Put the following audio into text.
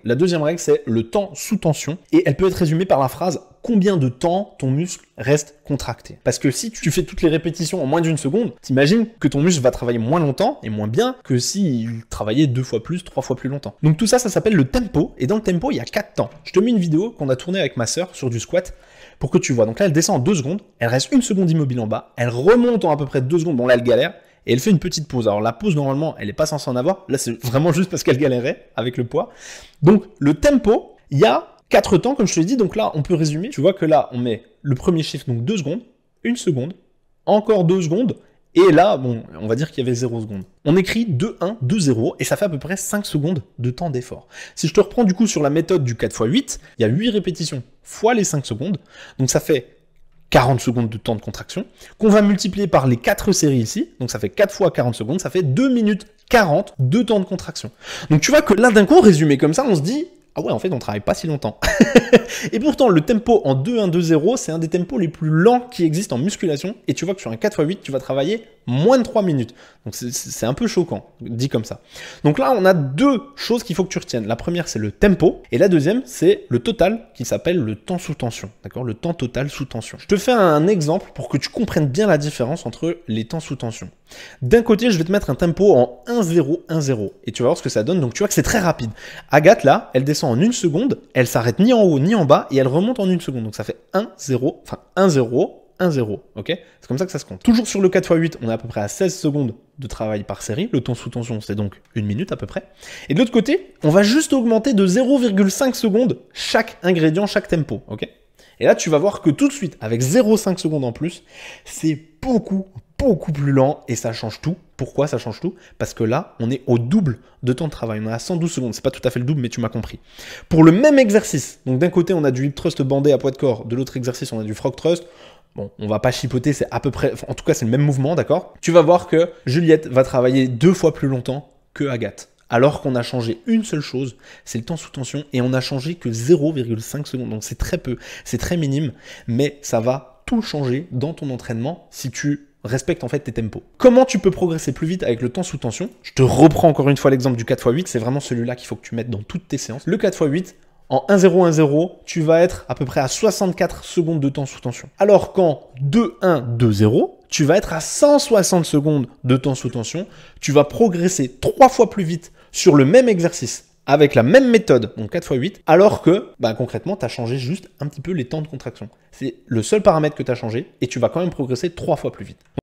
La deuxième règle, c'est le temps sous tension. Et elle peut être résumée par la phrase « Combien de temps ton muscle reste contracté ?» Parce que si tu fais toutes les répétitions en moins d'une seconde, t'imagines que ton muscle va travailler moins longtemps et moins bien que s'il travaillait 2 fois plus, 3 fois plus longtemps. Donc tout ça, ça s'appelle le tempo. Et dans le tempo, il y a 4 temps. Je te mets une vidéo qu'on a tournée avec ma sœur sur du squat pour que tu vois. Donc là, elle descend en 2 secondes, elle reste 1 seconde immobile en bas, elle remonte en à peu près 2 secondes, bon là elle galère, et elle fait une petite pause. Alors la pause, normalement, elle n'est pas censée en avoir, là c'est vraiment juste parce qu'elle galérait avec le poids. Donc le tempo, il y a 4 temps, comme je te l'ai dit, donc là on peut résumer, tu vois que là on met le premier chiffre, donc 2 secondes, 1 seconde, encore 2 secondes, et là, bon, on va dire qu'il y avait 0 secondes. On écrit 2, 1, 2, 0, et ça fait à peu près 5 secondes de temps d'effort. Si je te reprends du coup sur la méthode du 4x8, il y a 8 répétitions fois les 5 secondes, donc ça fait 40 secondes de temps de contraction, qu'on va multiplier par les 4 séries ici, donc ça fait 4 fois 40 secondes, ça fait 2 minutes 40 de temps de contraction. Donc tu vois que là d'un coup, résumé comme ça, on se dit, ah ouais, en fait, on travaille pas si longtemps. Et pourtant, le tempo en 2-1-2-0, c'est un des tempos les plus lents qui existent en musculation. Et tu vois que sur un 4x8, tu vas travailler moins de 3 minutes. Donc c'est un peu choquant, dit comme ça. Donc là, on a 2 choses qu'il faut que tu retiennes. La première, c'est le tempo. Et la deuxième, c'est le total, qui s'appelle le temps sous tension. D'accord? Le temps total sous tension. Je te fais un exemple pour que tu comprennes bien la différence entre les temps sous tension. D'un côté, je vais te mettre un tempo en 1-0-1-0. Et tu vas voir ce que ça donne. Donc tu vois que c'est très rapide. Agathe, là, elle descend en 1 seconde. Elle s'arrête ni en haut ni en bas. Et elle remonte en 1 seconde. Donc ça fait 1-0, enfin 1-0. 1-0, ok? C'est comme ça que ça se compte. Toujours sur le 4x8, on est à peu près à 16 secondes de travail par série. Le temps sous tension, c'est donc 1 minute à peu près. Et de l'autre côté, on va juste augmenter de 0,5 secondes chaque ingrédient, chaque tempo, ok? Et là, tu vas voir que tout de suite, avec 0,5 secondes en plus, c'est beaucoup plus lent et ça change tout. Pourquoi ça change tout? Parce que là, on est au double de temps de travail. On est à 112 secondes. C'est pas tout à fait le double, mais tu m'as compris. Pour le même exercice, donc d'un côté, on a du hip thrust bandé à poids de corps. De l'autre exercice, on a du frog thrust. Bon, on va pas chipoter, c'est à peu près, en tout cas, c'est le même mouvement, d'accord? Tu vas voir que Juliette va travailler 2 fois plus longtemps que Agathe. Alors qu'on a changé une seule chose, c'est le temps sous tension, et on a changé que 0,5 secondes. Donc c'est très peu, c'est très minime, mais ça va tout changer dans ton entraînement si tu respectes en fait tes tempos. Comment tu peux progresser plus vite avec le temps sous tension? Je te reprends encore une fois l'exemple du 4x8, c'est vraiment celui-là qu'il faut que tu mettes dans toutes tes séances. Le 4x8, en 1-0-1-0, tu vas être à peu près à 64 secondes de temps sous tension. Alors qu'en 2-1-2-0, tu vas être à 160 secondes de temps sous tension. Tu vas progresser 3 fois plus vite sur le même exercice avec la même méthode, donc 4x8, alors que concrètement, tu as changé juste un petit peu les temps de contraction. C'est le seul paramètre que tu as changé et tu vas quand même progresser 3 fois plus vite.